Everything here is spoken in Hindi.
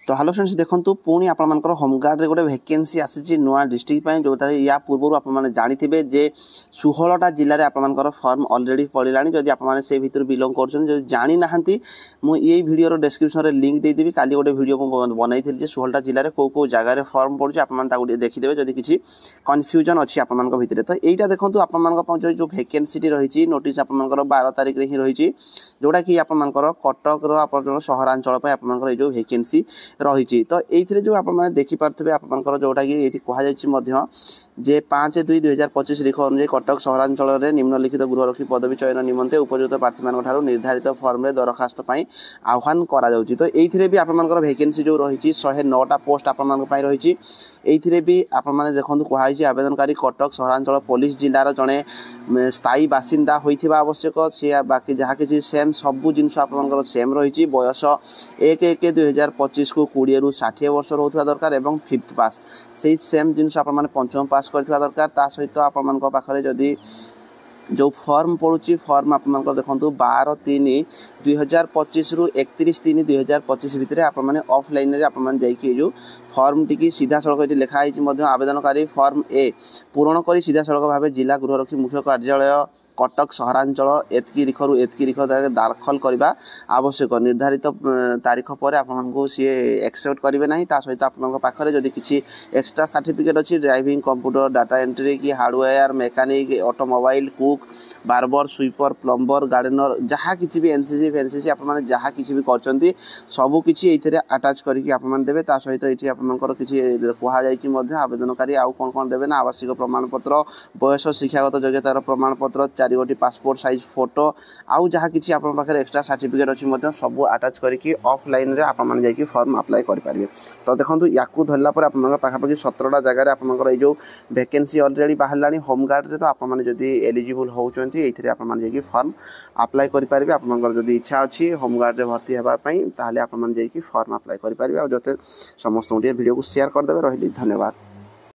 तो हेलो फ्रेंड्स देखो पुणी आपर होमगार्ड रे गोटे वैकेंसी आसी नुआ डिस्ट्रिक्ट जो या पूर्व आपने जानी जे 16टा जिले में आपर फॉर्म ऑलरेडी पड़ा जदि आपने से भर बिलोंग कर जानी ना मुझे भिडियो डिस्क्रिप्शन में लिंक देदेवी काली गोटे भिडियो बनई थी 16टा जिले में कौ जगार फॉर्म पड़े आप देखीदे जदि किसी कन्फ्यूजन अच्छी आपण भितर तो यहीटा देखो आप जो वैकेंसी रही नोटिस आप 12 तारिख ही रही जोटा कि आपर कटक सहरांचल आपर जो वैकेंसी रही तो ये जो आप देखिपे आप जोटा कि ये कहुई जे 5/2/2025 लिख अनुसार कटक सहरांचल में निम्नलिखित गृहरक्षी पदवी चयन निमंते उपयुक्त प्रार्थी मान निर्धारित फॉर्म में दरखास्त आह्वान करा तो ये भी आपर वैकेंसी जो रही 109टा पोस्ट आप रही ये भी आप देखो कहुई आवेदनकारी कटक सहरांचल पुलिस जिलार जड़े स्थायी बासिंदा होता आवश्यक सी बाकी जहाँ कि सेम सबू जिनस आप सेम रही बयस 1/1/2025 को 20 ରୁ 60 वर्ष रोकवा दरकार और 5th पास से सेम जिनस आप पंचम पास करथिबा दरकार ता सहित आपण पाखरे जदि जो फॉर्म पड़ुची फॉर्म आप देखो 12/3/2025 रु 31/3/2025 भितर आपने ऑफलाइन रे आपने जाइए जो फॉर्म टी सीधा सड़क ये लिखाई आवेदनकारी फॉर्म ए पूरण कर सीधा सड़क भाव जिला गृहरक्षी मुख्य कार्यालय कटक सहरांचल एतकी लिख दाखल करने आवश्यक निर्धारित तारीख पर आपको सी एक्सेप्ट करेंगे ना सहित आपरे जदि किसी एक्सट्रा सर्टिफिकेट अच्छी ड्राइविंग कंप्यूटर डाटा एंट्री कि hardware mechanic automobile cook barber sweeper plumber gardener जहाँ किसी भी एनसीसी फेनसीसी आपने जहाँ किसी भी कर सबू किसी ये आटाच करके आपने देवे सहित ये आपर किसी कहुई आवेदनकारी आउ कौन कौन देवे ना आवश्यक प्रमाणपत्र बयस शिक्षागत योग्यतार प्रमाणपत्र 4 गोटी पासपोर्ट साइज फोटो आउ जहाँ किसी पाखे एक्सट्रा सर्टिफिकेट अच्छी सब आटाच करके ऑफलाइन रे आपन जाकि फॉर्म अप्लाई करेंगे तो देखो या धरला पाखापाखि 17टा जगह आपंकर ये वैकेंसी ऑलरेडी बाहर होमगार्ड रे तो आपड़ी एलिजिबल होती ये आपकी फॉर्म अप्लाई करेंगे आपंकर जब इच्छा अच्छी होमगार्ड रे भर्ती होगापी ताहले आपन जाकि फॉर्म अप्लाई करेंगे और जो समस्त वीडियो को शेयर करदे रही धन्यवाद।